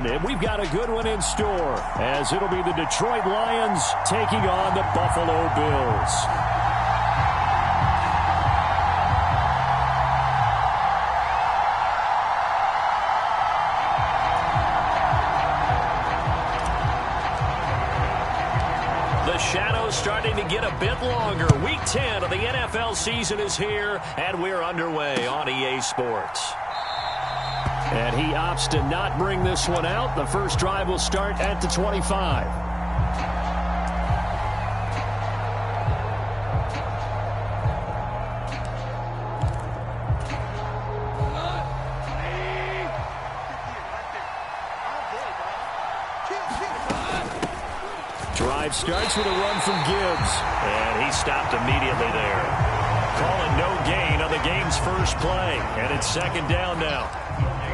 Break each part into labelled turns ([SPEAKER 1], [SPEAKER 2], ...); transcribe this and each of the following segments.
[SPEAKER 1] And we've got a good one in store, as it'll be the Detroit Lions taking on the Buffalo Bills. The shadow's starting to get a bit longer. Week 10 of the NFL season is here, and we're underway on EA Sports. And he opts to not bring this one out. The first drive will start at the 25. Drive starts with a run from Gibbs. And he stopped immediately there. Calling no gain on the game's first play. And it's second down now.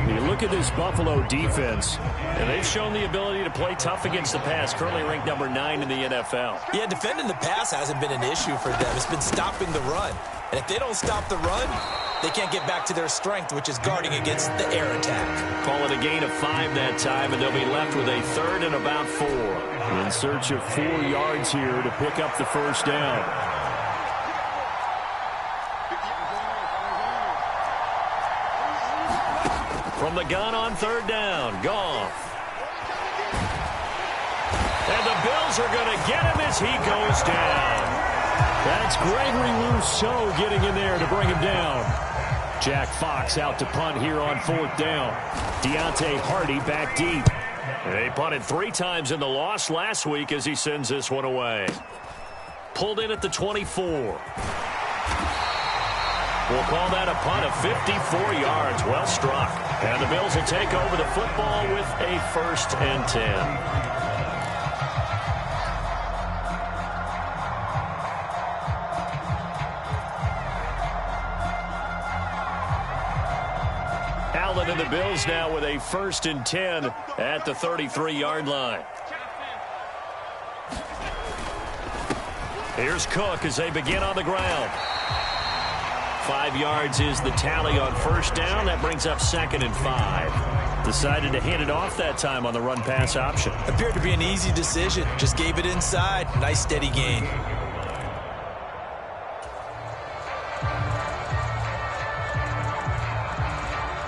[SPEAKER 1] You look at this Buffalo defense, and they've shown the ability to play tough against the pass, currently ranked number 9 in the NFL.
[SPEAKER 2] Yeah, defending the pass hasn't been an issue for them. It's been stopping the run. And if they don't stop the run, they can't get back to their strength, which is guarding against the air attack.
[SPEAKER 1] Call it a gain of 5 that time, and they'll be left with a third and about 4. In search of 4 yards here to pick up the first down. From the gun on third down, Goff. And the Bills are going to get him as he goes down. That's Gregory Rousseau getting in there to bring him down. Jack Fox out to punt here on fourth down. Deontay Hardy back deep. They punted 3 times in the loss last week as he sends this one away. Pulled in at the 24. We'll call that a punt of 54 yards. Well struck. And the Bills will take over the football with a 1st and 10. Allen and the Bills now with a 1st and 10 at the 33-yard line. Here's Cook as they begin on the ground. 5 yards is the tally on first down. That brings up 2nd and 5. Decided to hand it off that time on the run-pass option.
[SPEAKER 2] Appeared to be an easy decision. Just gave it inside. Nice steady gain.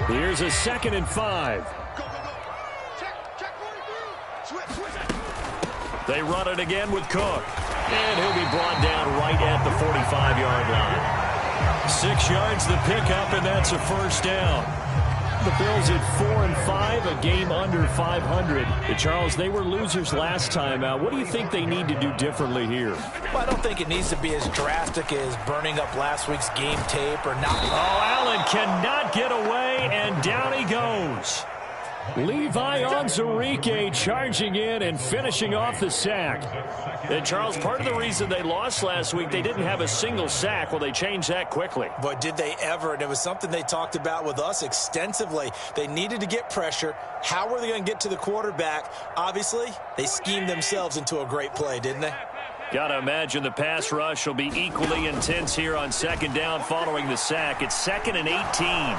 [SPEAKER 1] Here's a 2nd and 5. They run it again with Cook. And he'll be brought down right at the 45-yard line. 6 yards the pickup, and that's a first down. The Bills at 4 and 5, a game under 500. Charles, they were losers last time out. What do you think they need to do differently here?
[SPEAKER 2] Well, I don't think it needs to be as drastic as burning up last week's game tape or not.
[SPEAKER 1] Oh, Allen cannot get away, and down he goes. Levi Onwuzurike charging in and finishing off the sack. And, Charles, part of the reason they lost last week, they didn't have a single sack. Well, they changed that quickly.
[SPEAKER 2] But did they ever? And it was something they talked about with us extensively. They needed to get pressure. How were they going to get to the quarterback? Obviously, they schemed themselves into a great play, didn't they?
[SPEAKER 1] Got to imagine the pass rush will be equally intense here on 2nd down following the sack. It's 2nd and 18.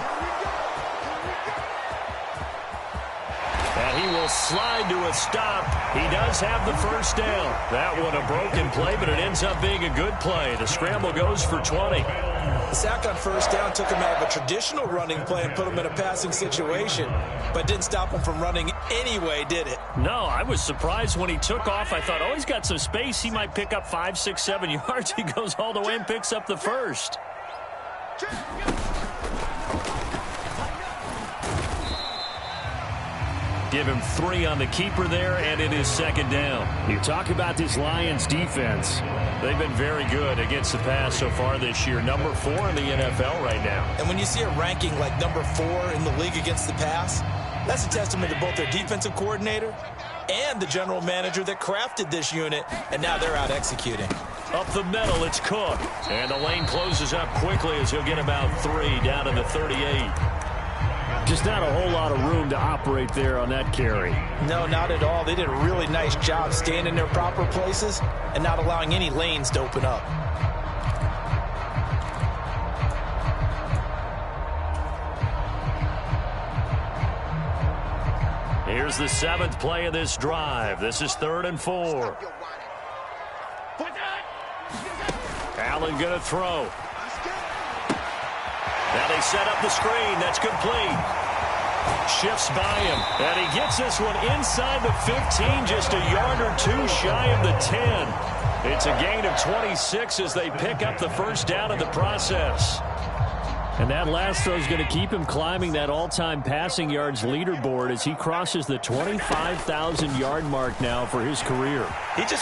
[SPEAKER 1] And he will slide to a stop. He does have the first down. That one a broken play, but it ends up being a good play. The scramble goes for 20.
[SPEAKER 2] The sack on first down took him out of a traditional running play and put him in a passing situation, but didn't stop him from running anyway, did it?
[SPEAKER 1] No, I was surprised when he took off. I thought, oh, he's got some space. He might pick up 5, 6, 7 yards. He goes all the way and picks up the first. Give him 3 on the keeper there, and it is 2nd down. You talk about this Lions defense. They've been very good against the pass so far this year. Number 4 in the NFL right now.
[SPEAKER 2] And when you see a ranking like number 4 in the league against the pass, that's a testament to both their defensive coordinator and the general manager that crafted this unit, and now they're out executing.
[SPEAKER 1] Up the middle, it's Cook. And the lane closes up quickly as he'll get about 3 down to the 38. Just not a whole lot of room to operate there on that carry.
[SPEAKER 2] No, not at all. They did a really nice job staying in their proper places and not allowing any lanes to open up.
[SPEAKER 1] Here's the 7th play of this drive. This is 3rd and 4. Allen going to throw. Now they set up the screen. That's complete. Shifts by him. And he gets this one inside the 15, just a yard or two shy of the 10. It's a gain of 26 as they pick up the first down in the process. And that last throw is going to keep him climbing that all-time passing yards leaderboard as he crosses the 25,000-yard mark now for his career. And he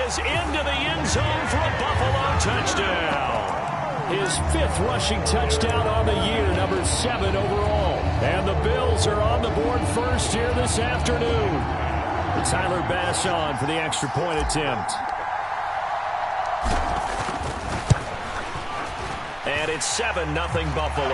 [SPEAKER 1] is into the end zone for a Buffalo touchdown. His 5th rushing touchdown on the year, number 7 overall. And the Bills are on the board first here this afternoon. Tyler Bass on for the extra point attempt. And it's 7-0 Buffalo.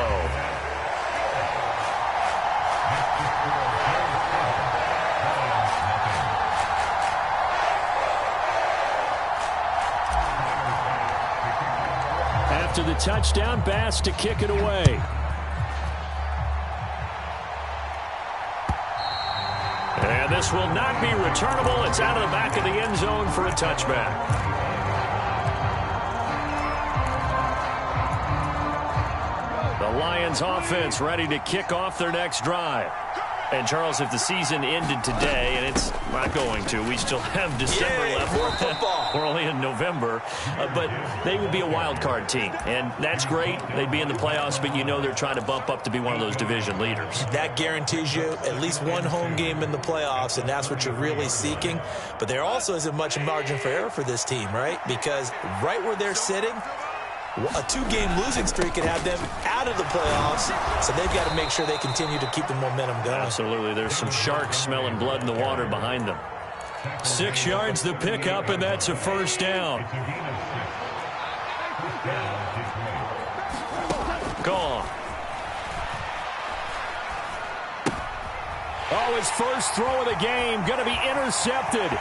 [SPEAKER 1] After the touchdown, Bass to kick it away. And this will not be returnable. It's out of the back of the end zone for a touchback. The Lions offense ready to kick off their next drive. And, Charles, if the season ended today, and it's not going to, we still have December left.
[SPEAKER 2] More football.
[SPEAKER 1] We're only in November. But they would be a wild card team. And that's great. They'd be in the playoffs, but you know they're trying to bump up to be one of those division leaders.
[SPEAKER 2] That guarantees you at least one home game in the playoffs, and that's what you're really seeking. But there also isn't much margin for error for this team, right? Because right where they're sitting, a 2-game losing streak could have them out of the playoffs, so they've got to make sure they continue to keep the momentum going.
[SPEAKER 1] Absolutely. There's some sharks smelling blood in the water behind them. 6 yards the pickup, and that's a first down. Gone. Oh, his first throw of the game going to be intercepted.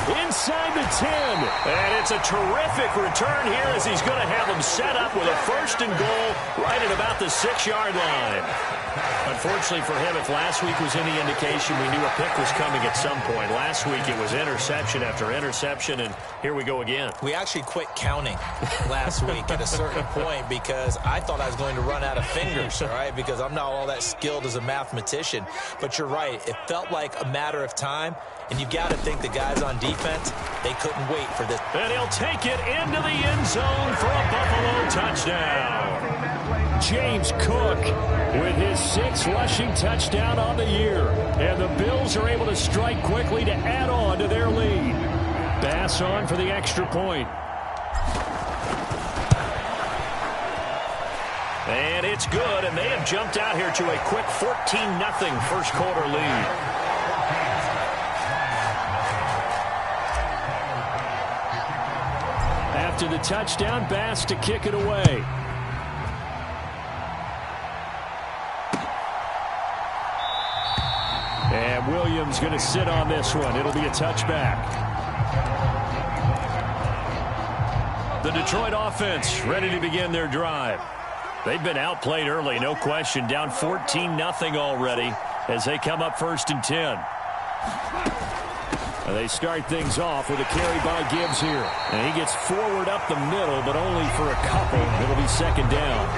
[SPEAKER 1] Inside the 10. And it's a terrific return here as he's going to have them set up with a 1st and goal right at about the 6-yard line. Unfortunately for him, if last week was any indication, we knew a pick was coming at some point. Last week it was interception after interception, and here we go again.
[SPEAKER 2] We actually quit counting last week at a certain point because I thought I was going to run out of fingers, all right, because I'm not all that skilled as a mathematician. But you're right. It felt like a matter of time. And you've got to think the guys on defense, they couldn't wait for this.
[SPEAKER 1] And he'll take it into the end zone for a Buffalo touchdown. James Cook with his 6th rushing touchdown on the year. And the Bills are able to strike quickly to add on to their lead. Bass on for the extra point. And it's good, and they have jumped out here to a quick 14-0 first quarter lead. After the touchdown, Bass to kick it away. And Williams going to sit on this one. It'll be a touchback. The Detroit offense ready to begin their drive. They've been outplayed early, no question. Down 14-0 already as they come up 1st and 10. They start things off with a carry by Gibbs here. And he gets forward up the middle, but only for a couple. It'll be 2nd down.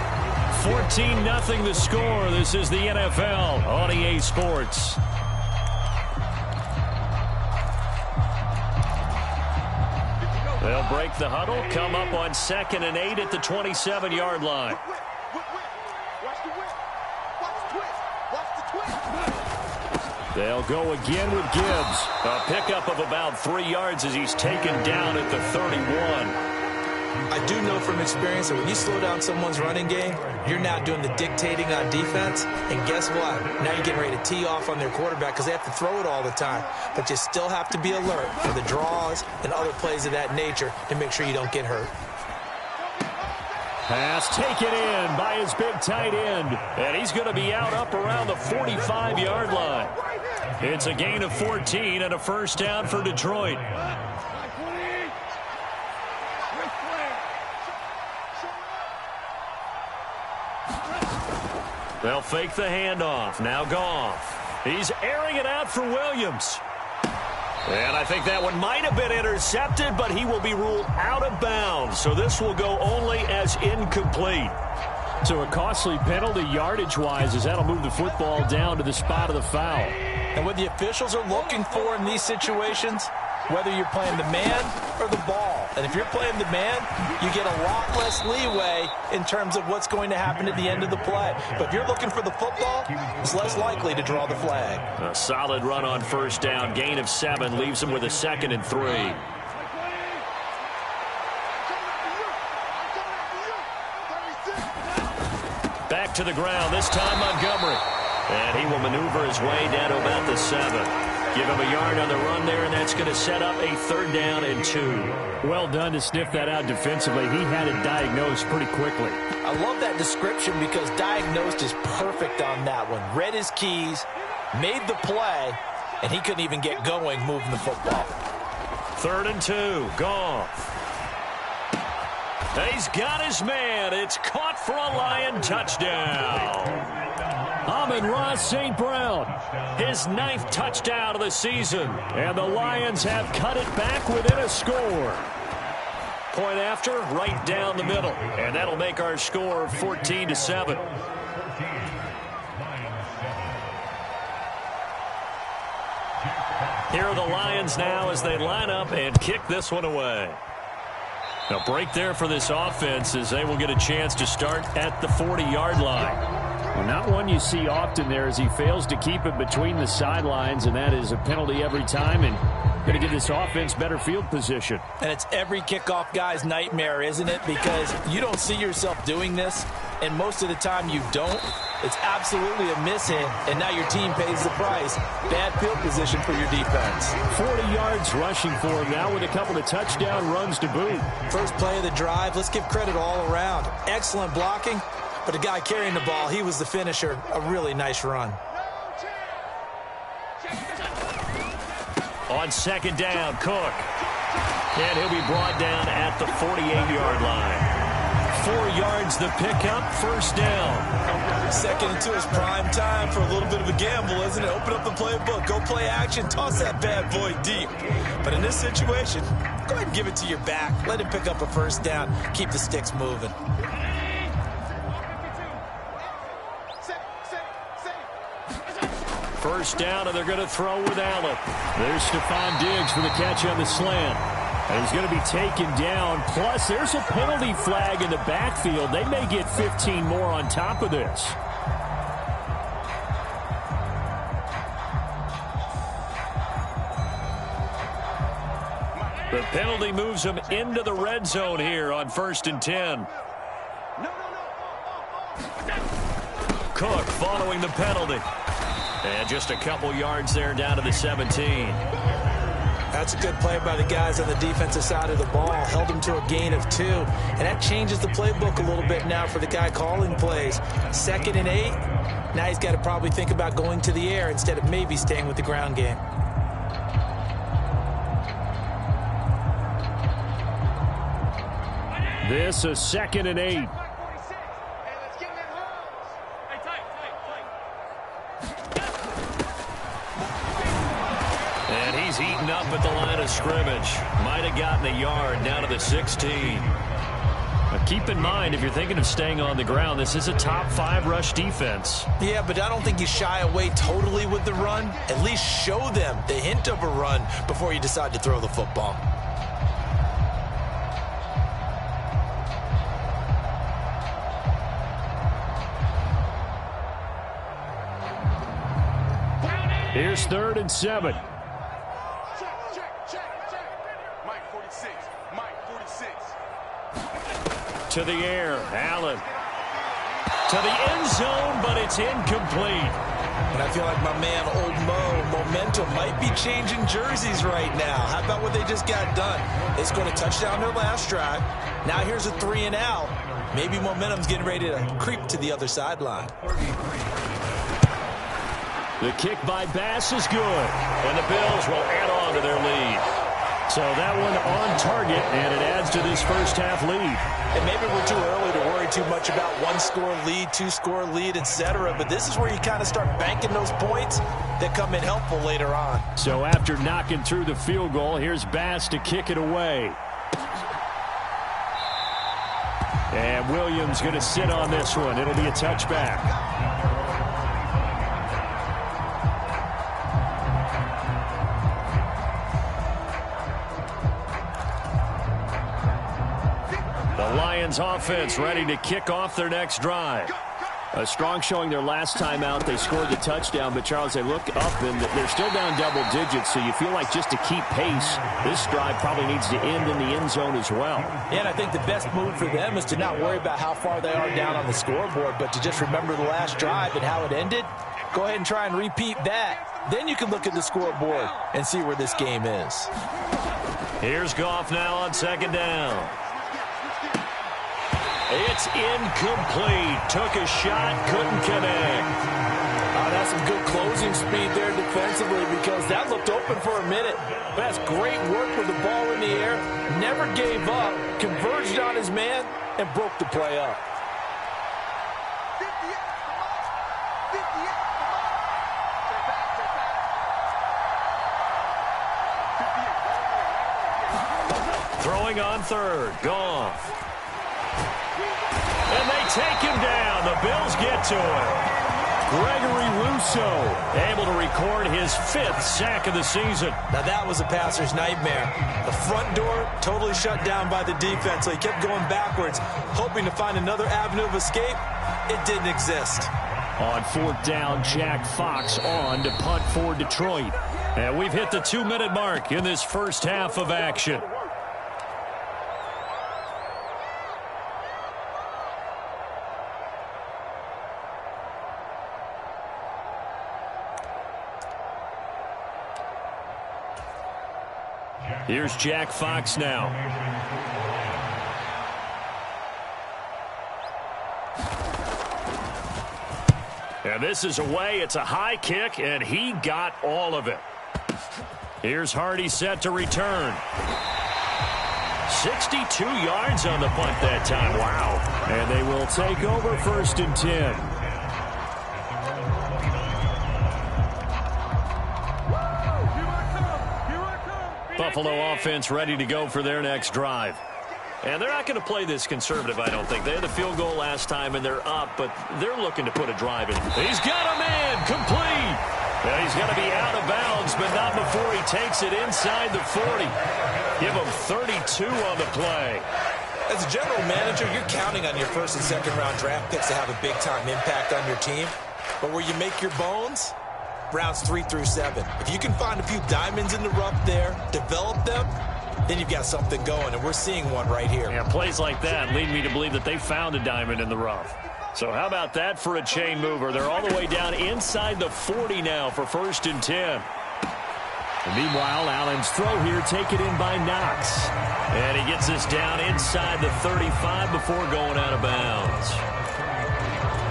[SPEAKER 1] 14-0 the score. This is the NFL on EA Sports. They'll break the huddle, come up on 2nd and 8 at the 27-yard line. They'll go again with Gibbs. A pickup of about 3 yards as he's taken down at the 31.
[SPEAKER 2] I do know from experience that when you slow down someone's running game, you're now doing the dictating on defense. And guess what? Now you're getting ready to tee off on their quarterback because they have to throw it all the time. But you still have to be alert for the draws and other plays of that nature to make sure you don't get hurt.
[SPEAKER 1] Pass taken in by his big tight end. And he's going to be out up around the 45-yard line. It's a gain of 14 and a first down for Detroit. They'll fake the handoff. Now Goff. He's airing it out for Williams. And I think that one might have been intercepted, but he will be ruled out of bounds. So this will go only as incomplete. So a costly penalty yardage-wise as that'll move the football down to the spot of the foul.
[SPEAKER 2] And what the officials are looking for in these situations, whether you're playing the man or the ball. And if you're playing the man, you get a lot less leeway in terms of what's going to happen at the end of the play. But if you're looking for the football, it's less likely to draw the flag.
[SPEAKER 1] A solid run on first down. Gain of 7 leaves him with a 2nd and 3. Back to the ground, this time Montgomery. And he will maneuver his way down to about the 7. Give him a yard on the run there, and that's going to set up a 3rd down and 2. Well done to sniff that out defensively. He had it diagnosed pretty quickly.
[SPEAKER 2] I love that description because diagnosed is perfect on that one. Read his keys, made the play, and he couldn't even get going moving the football. 3rd and 2, Goff.
[SPEAKER 1] He's got his man. It's caught for a Lion touchdown. Amon-Ra St. Brown, his 9th touchdown of the season. And the Lions have cut it back within a score. Point after, right down the middle. And that'll make our score 14-7. Here are the Lions now as they line up and kick this one away. A break there for this offense as they will get a chance to start at the 40-yard line. Well, not one you see often there as he fails to keep it between the sidelines, and that is a penalty every time and going to give this offense better field position.
[SPEAKER 2] And it's every kickoff guy's nightmare, isn't it? Because you don't see yourself doing this, and most of the time you don't. It's absolutely a miss-hit, and now your team pays the price. Bad field position for your defense.
[SPEAKER 1] 40 yards rushing for him now with a couple of touchdown runs to boot.
[SPEAKER 2] First play of the drive, let's give credit all around. Excellent blocking, but the guy carrying the ball, he was the finisher. A really nice run.
[SPEAKER 1] On 2nd down, Cook. And he'll be brought down at the 48-yard line. 4 yards the pickup, 1st down.
[SPEAKER 2] 2nd and 2 is prime time for a little bit of a gamble, isn't it? Open up the playbook, go play action, toss that bad boy deep. But in this situation, go ahead and give it to your back. Let him pick up a 1st down, keep the sticks moving.
[SPEAKER 1] First down, and they're going to throw with Allen. There's Stephon Diggs for the catch on the slant. And he's going to be taken down. Plus, there's a penalty flag in the backfield. They may get 15 more on top of this. The penalty moves him into the red zone here on 1st and 10. Cook following the penalty. And just a couple yards there down to the 17.
[SPEAKER 2] That's a good play by the guys on the defensive side of the ball. Held him to a gain of 2. And that changes the playbook a little bit now for the guy calling plays. 2nd and 8. Now he's got to probably think about going to the air instead of maybe staying with the ground game.
[SPEAKER 1] This is 2nd and 8. And he's eaten up at the line of scrimmage. Might have gotten a yard down to the 16. Now keep in mind, if you're thinking of staying on the ground, this is a top 5 rush defense.
[SPEAKER 2] Yeah, but I don't think you shy away totally with the run. At least show them the hint of a run before you decide to throw the football.
[SPEAKER 1] Here's 3rd and 7.
[SPEAKER 3] Mike 46. Mike 46.
[SPEAKER 1] To the air, Allen. To the end zone, but it's incomplete.
[SPEAKER 2] And I feel like my man, Old Mo, momentum might be changing jerseys right now. How about what they just got done? They scored a touchdown their last drive. Now here's a 3 and out. Maybe momentum's getting ready to creep to the other sideline.
[SPEAKER 1] The kick by Bass is good, and the Bills will add on to their lead. So that one on target, and it adds to this first half lead.
[SPEAKER 2] And maybe we're too early to worry too much about one-score lead, two-score lead, etc. But this is where you kind of start banking those points that come in helpful later on.
[SPEAKER 1] So after knocking through the field goal, here's Bass to kick it away. And Williams going to sit on this one. It'll be a touchback. Lions offense ready to kick off their next drive. A strong showing their last time out. They scored the touchdown, but Charles, they look up and they're still down double digits, so you feel like just to keep pace, this drive probably needs to end in the end zone as well.
[SPEAKER 2] And I think the best move for them is to not worry about how far they are down on the scoreboard, but to just remember the last drive and how it ended. Go ahead and try and repeat that. Then you can look at the scoreboard and see where this game is.
[SPEAKER 1] Here's Goff now on second down. It's incomplete. Took a shot, couldn't connect.
[SPEAKER 2] That's some good closing speed there defensively because that looked open for a minute. That's great work with the ball in the air. Never gave up, converged on his man, and broke the play up.
[SPEAKER 1] Throwing on third. Goff. And they take him down. The Bills get to him. Gregory Rousseau able to record his 5th sack of the season.
[SPEAKER 2] Now that was a passer's nightmare. The front door totally shut down by the defense, so he kept going backwards, hoping to find another avenue of escape. It didn't exist.
[SPEAKER 1] On 4th down, Jack Fox on to punt for Detroit. And we've hit the 2-minute mark in this first half of action. Here's Jack Fox now. And this is away. It's a high kick, and he got all of it. Here's Hardy set to return. 62 yards on the punt that time. Wow. And they will take over 1st and 10. Buffalo offense ready to go for their next drive. And they're not going to play this conservative, I don't think. They had the field goal last time, and they're up, but they're looking to put a drive in. He's got a man, complete. Now he's got to be out of bounds, but not before he takes it inside the 40. Give him 32 on the play.
[SPEAKER 2] As a general manager, you're counting on your 1st and 2nd round draft picks to have a big-time impact on your team. But where you make your bones, rounds 3 through 7. If you can find a few diamonds in the rough there, develop them, then you've got something going, and we're seeing one right here.
[SPEAKER 1] Yeah, plays like that lead me to believe that they found a diamond in the rough. So how about that for a chain mover? They're all the way down inside the 40 now for 1st and 10. And meanwhile, Allen's throw here taken in by Knox. And he gets this down inside the 35 before going out of bounds.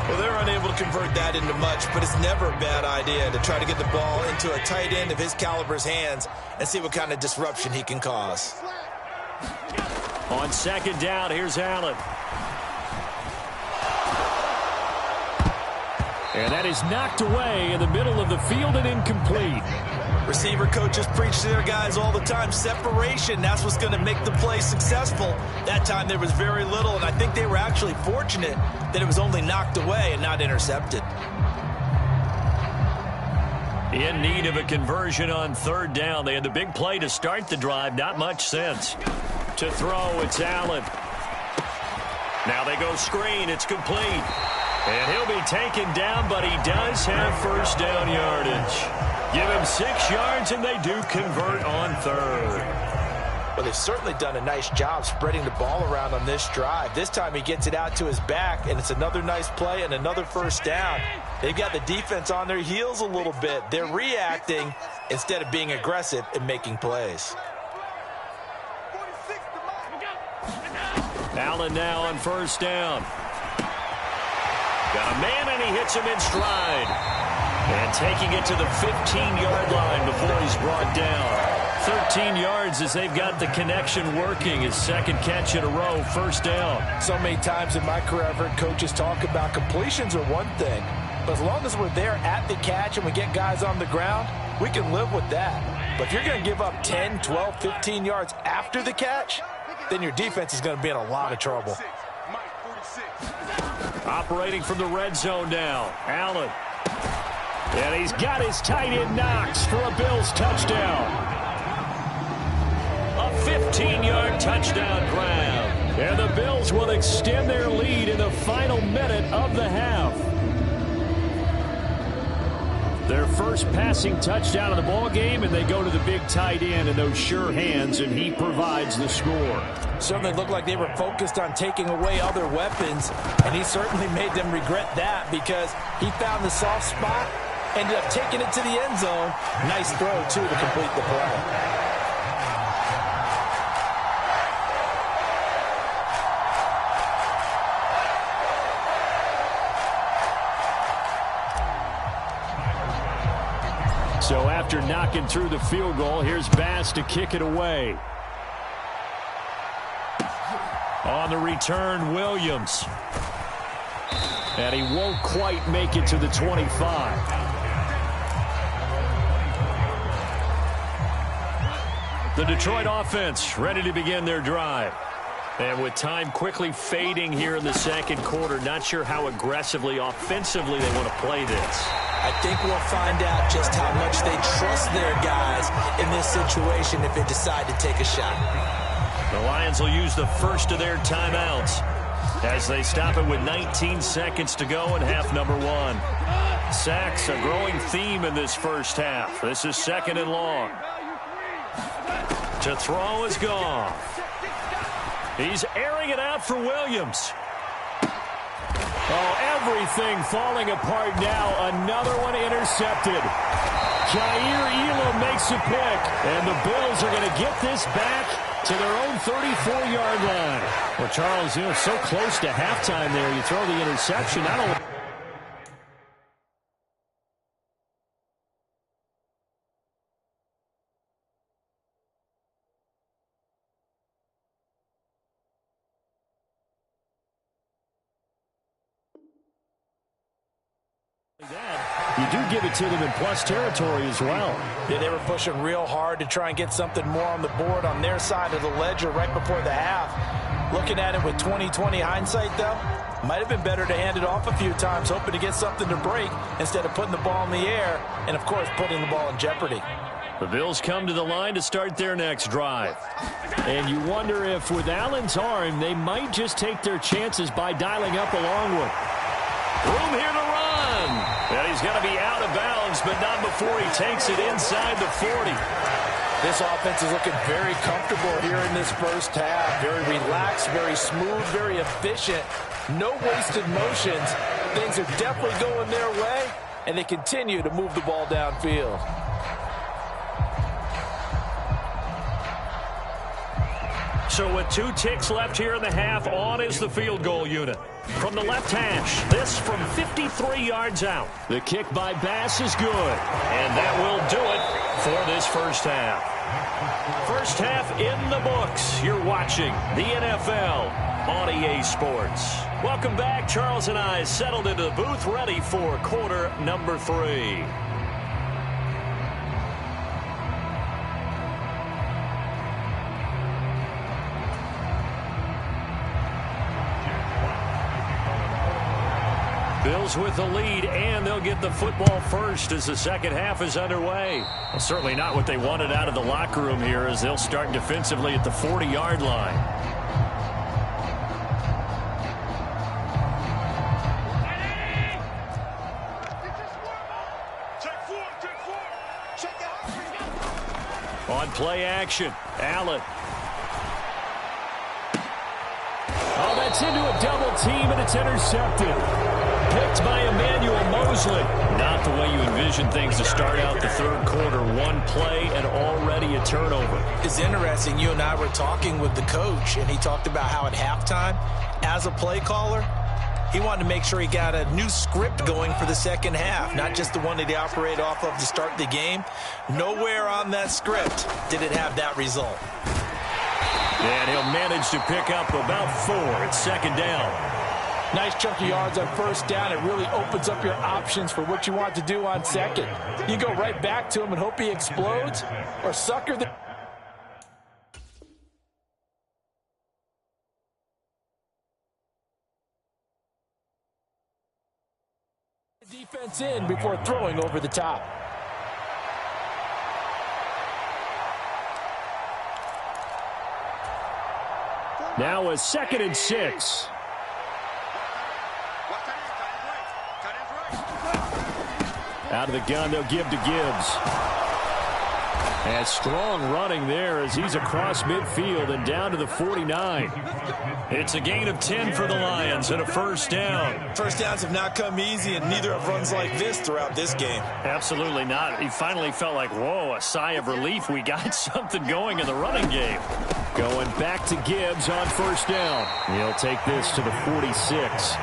[SPEAKER 2] Well, they're unable to convert that into much, but it's never a bad idea to try to get the ball into a tight end of his caliber's hands and see what kind of disruption he can cause.
[SPEAKER 1] On 2nd down, here's Allen. And that is knocked away in the middle of the field and incomplete.
[SPEAKER 2] Receiver coaches preach to their guys all the time. Separation, that's what's going to make the play successful. That time there was very little, and I think they were actually fortunate that it was only knocked away and not intercepted.
[SPEAKER 1] In need of a conversion on 3rd down. They had the big play to start the drive. Not much sense. To throw, it's Allen. Now they go screen. It's complete. And he'll be taken down, but he does have 1st down yardage. Give him 6 yards, and they do convert on 3rd.
[SPEAKER 2] Well, they've certainly done a nice job spreading the ball around on this drive. This time he gets it out to his back, and it's another nice play and another 1st down. They've got the defense on their heels a little bit. They're reacting instead of being aggressive and making plays.
[SPEAKER 1] Allen now on 1st down. Got a man, and he hits him in stride. And taking it to the 15-yard line before he's brought down. 13 yards as they've got the connection working. His second catch in a row, first down.
[SPEAKER 2] So many times in my career I've heard coaches talk about completions are one thing, but as long as we're there at the catch and we get guys on the ground, we can live with that. But if you're going to give up 10, 12, 15 yards after the catch, then your defense is going to be in a lot of trouble.
[SPEAKER 1] Operating from the red zone now, Allen. And he's got his tight end Knox for a Bills touchdown. A 15-yard touchdown grab. And the Bills will extend their lead in the final minute of the half. Their first passing touchdown of the ball game, and they go to the big tight end in those sure hands, and he provides the score.
[SPEAKER 2] Certainly looked like they were focused on taking away other weapons, and he certainly made them regret that because he found the soft spot, ended up taking it to the end zone. Nice throw, too, to complete the play.
[SPEAKER 1] So after knocking through the field goal, here's Bass to kick it away. On the return, Williams. And he won't quite make it to the 25. The Detroit offense ready to begin their drive. And with time quickly fading here in the second quarter, not sure how aggressively, offensively they want to play this.
[SPEAKER 2] I think we'll find out just how much they trust their guys in this situation if they decide to take a shot.
[SPEAKER 1] The Lions will use the first of their timeouts as they stop it with 19 seconds to go in half number one. Sacks, a growing theme in this first half. This is second and long. To throw is gone. He's airing it out for Williams. Oh, everything falling apart now. Another one intercepted. Jair Elam makes a pick, and the Bills are going to get this back to their own 34-yard line. Well, Charles, so close to halftime there. You throw the interception. I don't... You do give it to them in plus territory as well.
[SPEAKER 2] Yeah, they were pushing real hard to try and get something more on the board on their side of the ledger right before the half. Looking at it with 20/20 hindsight, though, might have been better to hand it off a few times, hoping to get something to break instead of putting the ball in the air and, of course, putting the ball in jeopardy.
[SPEAKER 1] The Bills come to the line to start their next drive. And you wonder if with Allen's arm, they might just take their chances by dialing up a long one. Room here to run. And he's going to be out of bounds, but not before he takes it inside the 40.
[SPEAKER 2] This offense is looking very comfortable here in this first half. Very relaxed, very smooth, very efficient. No wasted motions. Things are definitely going their way, and they continue to move the ball downfield.
[SPEAKER 1] So with 2 ticks left here in the half, on is the field goal unit. From the left hash, this from 53 yards out. The kick by Bass is good. And that will do it for this first half. First half in the books. You're watching the NFL on EA Sports. Welcome back. Charles and I settled into the booth, ready for quarter number 3. Bills with the lead, and they'll get the football first as the second half is underway. Well, certainly not what they wanted out of the locker room here as they'll start defensively at the 40-yard line. On play action, Allen. Oh, that's into a double team, and it's intercepted. Picked by Emmanuel Mosley. Not the way you envision things to start out the third quarter. One play and already a turnover.
[SPEAKER 2] It's interesting. You and I were talking with the coach, and he talked about how at halftime, as a play caller, He wanted to make sure he got a new script going for the second half, not just the one that he operated off of to start the game. Nowhere on that script did it have that result.
[SPEAKER 1] And he'll manage to pick up about 4 at second down.
[SPEAKER 4] Nice chunk of yards on first down. It really opens up your options for what you want to do on second. You go right back to him and hope he explodes, or sucker the defense in before throwing over the top.
[SPEAKER 1] Now a 2nd and 6. Out of the gun, they'll give to Gibbs. And strong running there as he's across midfield and down to the 49. It's a gain of 10 for the Lions and a first down.
[SPEAKER 2] First downs have not come easy, and neither have runs like this throughout this game.
[SPEAKER 1] Absolutely not. He finally felt like, whoa, a sigh of relief. We got something going in the running game. Going back to Gibbs on first down. He'll take this to the 46.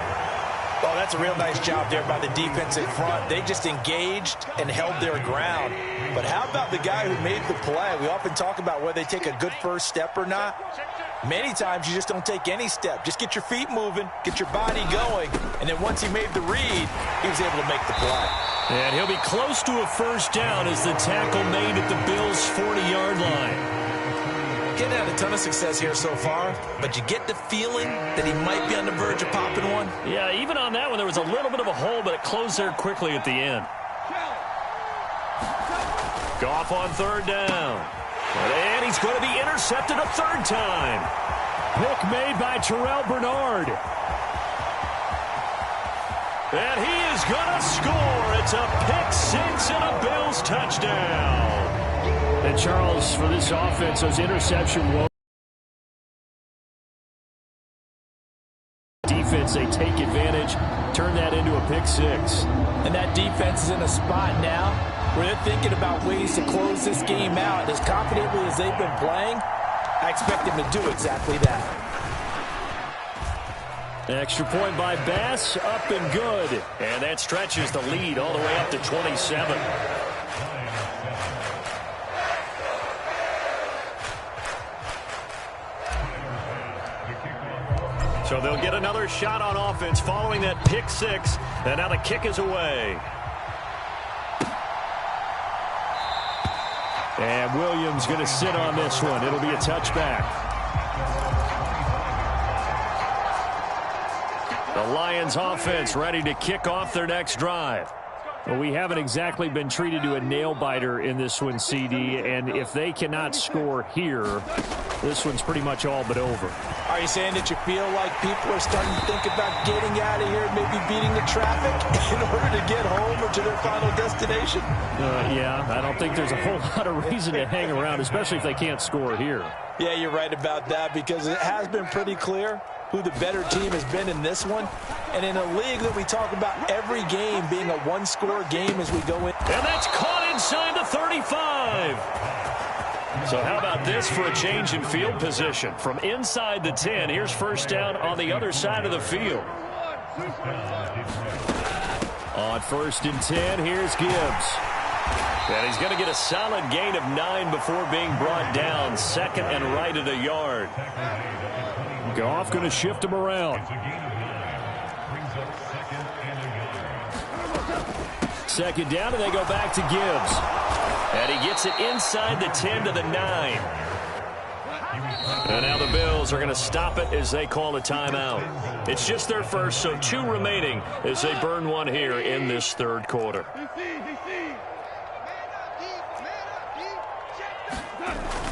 [SPEAKER 2] Oh, that's a real nice job there by the defensive front. They just engaged and held their ground. But how about the guy who made the play? We often talk about whether they take a good first step or not. Many times you just don't take any step. Just get your feet moving, get your body going, and then once he made the read, he was able to make the play.
[SPEAKER 1] And he'll be close to a first down as the tackle made at the Bills' 40-yard line.
[SPEAKER 2] Getting had a ton of success here so far, but you get the feeling that he might be on the verge of popping one.
[SPEAKER 1] Yeah, even on that one, there was a little bit of a hole, but it closed there quickly at the end. Goff on third down. And he's going to be intercepted a third time. Pick made by Terrell Bernard. And he is going to score. It's a pick six and a Bills touchdown. And Charles, for this offense, those interception woes. Defense, they take advantage, turn that into a pick six.
[SPEAKER 4] And that defense is in a spot now where they're thinking about ways to close this game out. As confidently as they've been playing, I expect them to do exactly that.
[SPEAKER 1] Extra point by Bass, up and good. And that stretches the lead all the way up to 27. So they'll get another shot on offense following that pick six. And now the kick is away. And Williams going to sit on this one. It'll be a touchback. The Lions offense ready to kick off their next drive. Well, we haven't exactly been treated to a nail-biter in this one, CD, and if they cannot score here, this one's pretty much all but over.
[SPEAKER 4] Are you saying that you feel like people are starting to think about getting out of here, maybe beating the traffic in order to get home or to their final destination?
[SPEAKER 1] Yeah, I don't think there's a whole lot of reason to hang around, especially if they can't score here.
[SPEAKER 4] Yeah, you're right about that, because it has been pretty clear who the better team has been in this one. And in a league that we talk about every game being a one-score game as we go in.
[SPEAKER 1] And that's caught inside the 35. So how about this for a change in field position? From inside the 10, here's first down on the other side of the field. On 1st and 10, here's Gibbs. And he's going to get a solid gain of 9 before being brought down. 2nd and right at a yard. Goff going to shift him around. 2nd down, and they go back to Gibbs. And he gets it inside the 10 to the 9. And now the Bills are going to stop it as they call a timeout. It's just their first, so 2 remaining as they burn one here in this third quarter.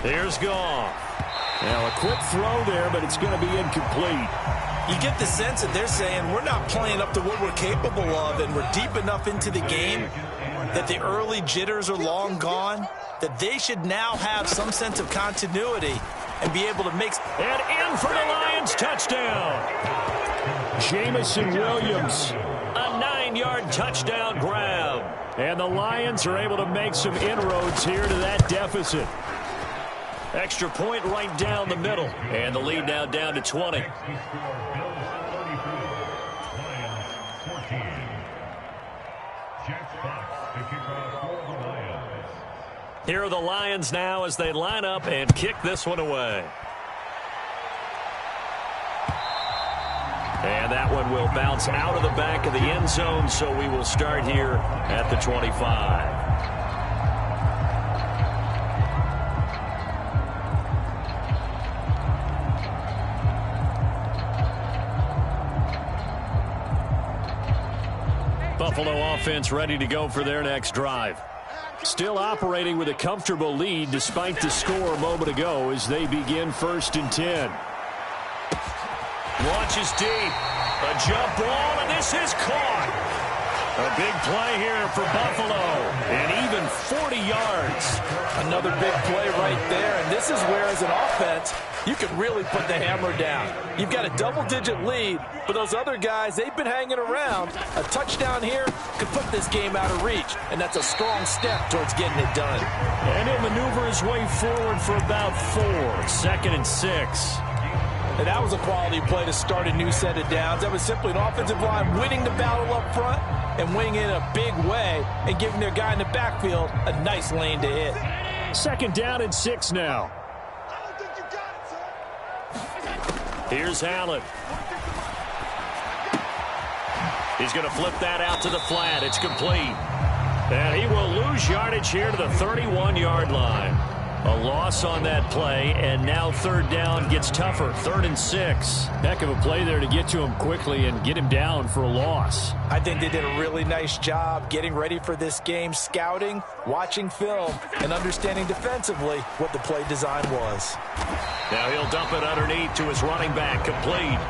[SPEAKER 1] Here's Goff. Now a quick throw there, but it's going to be incomplete.
[SPEAKER 2] You get the sense that they're saying we're not playing up to what we're capable of, and we're deep enough into the game that the early jitters are long gone, that they should now have some sense of continuity and be able to mix.
[SPEAKER 1] And in for the Lions touchdown. Jameson Williams, a 9-yard touchdown grab. And the Lions are able to make some inroads here to that deficit. Extra point right down the middle. And the lead now down to 20. Here are the Lions now as they line up and kick this one away. And that one will bounce out of the back of the end zone, so we will start here at the 25. Buffalo offense ready to go for their next drive. Still operating with a comfortable lead despite the score a moment ago as they begin 1st and 10. Launches deep. A jump ball, and this is caught. A big play here for Buffalo, and even 40 yards.
[SPEAKER 4] Another big play right there, and this is where, as an offense, you can really put the hammer down. You've got a double-digit lead, but those other guys, they've been hanging around. A touchdown here could put this game out of reach, and that's a strong step towards getting it done.
[SPEAKER 1] And he'll maneuver his way forward for about 4. 2nd and 6.
[SPEAKER 4] And that was a quality play to start a new set of downs. That was simply an offensive line winning the battle up front and winning in a big way and giving their guy in the backfield a nice lane to hit.
[SPEAKER 1] 2nd down and 6 now. Here's Allen. He's going to flip that out to the flat. It's complete. And he will lose yardage here to the 31-yard line. A loss on that play, and now 3rd down gets tougher. 3rd and 6. Heck of a play there to get to him quickly and get him down for a loss.
[SPEAKER 4] I think they did a really nice job getting ready for this game, scouting, watching film, and understanding defensively what the play design was.
[SPEAKER 1] Now he'll dump it underneath to his running back, complete.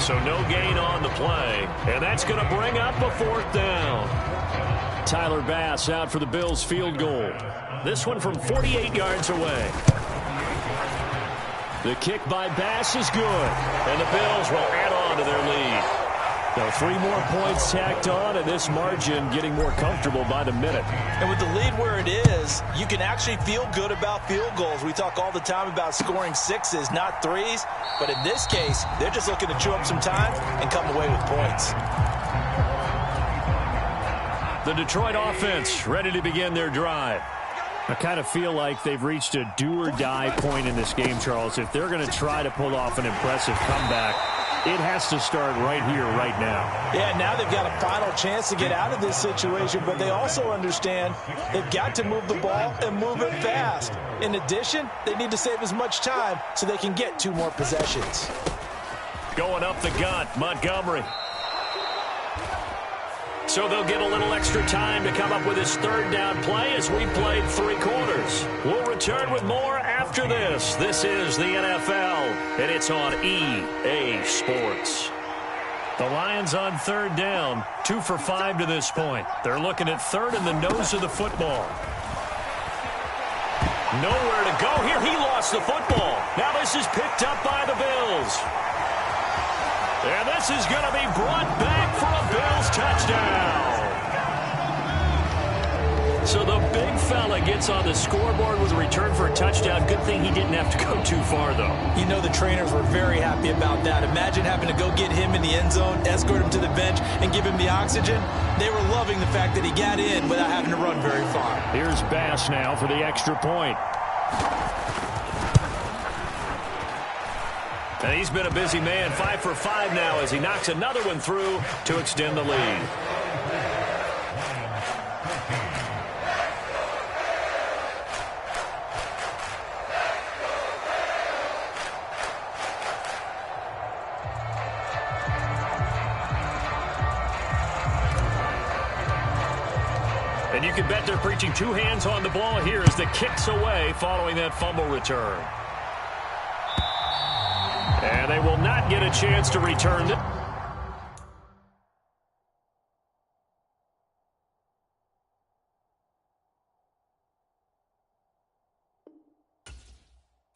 [SPEAKER 1] So no gain on the play, and that's going to bring up a 4th down. Tyler Bass out for the Bills field goal. This one from 48 yards away. The kick by Bass is good, and the Bills will add on to their lead. Now 3 more points tacked on, and this margin getting more comfortable by the minute.
[SPEAKER 4] And with the lead where it is, you can actually feel good about field goals. We talk all the time about scoring 6s, not 3s. But in this case, they're just looking to chew up some time and come away with points.
[SPEAKER 1] The Detroit offense ready to begin their drive. I kind of feel like they've reached a do-or-die point in this game, Charles. If they're going to try to pull off an impressive comeback, it has to start right here, right now.
[SPEAKER 4] Yeah, now they've got a final chance to get out of this situation, but they also understand they've got to move the ball and move it fast. In addition, they need to save as much time so they can get 2 more possessions.
[SPEAKER 1] Going up the gut, Montgomery. So they'll get a little extra time to come up with his 3rd down play as we played 3 quarters. We'll return with more after this. This is the NFL, and it's on EA Sports. The Lions on 3rd down, 2 for 5 to this point. They're looking at 3rd in the nose of the football. Nowhere to go here. He lost the football. Now this is picked up by the Bills. And this is going to be brought back for a Bills touchdown. So the big fella gets on the scoreboard with a return for a touchdown. Good thing he didn't have to go too far, though.
[SPEAKER 4] You know the trainers were very happy about that. Imagine having to go get him in the end zone, escort him to the bench, and give him the oxygen. They were loving the fact that he got in without having to run very far.
[SPEAKER 1] Here's Bass now for the extra point. And he's been a busy man, 5 for 5 now as he knocks another one through to extend the lead. And you can bet they're preaching 2 hands on the ball here as the kick's away following that fumble return. And they will not get a chance to return it.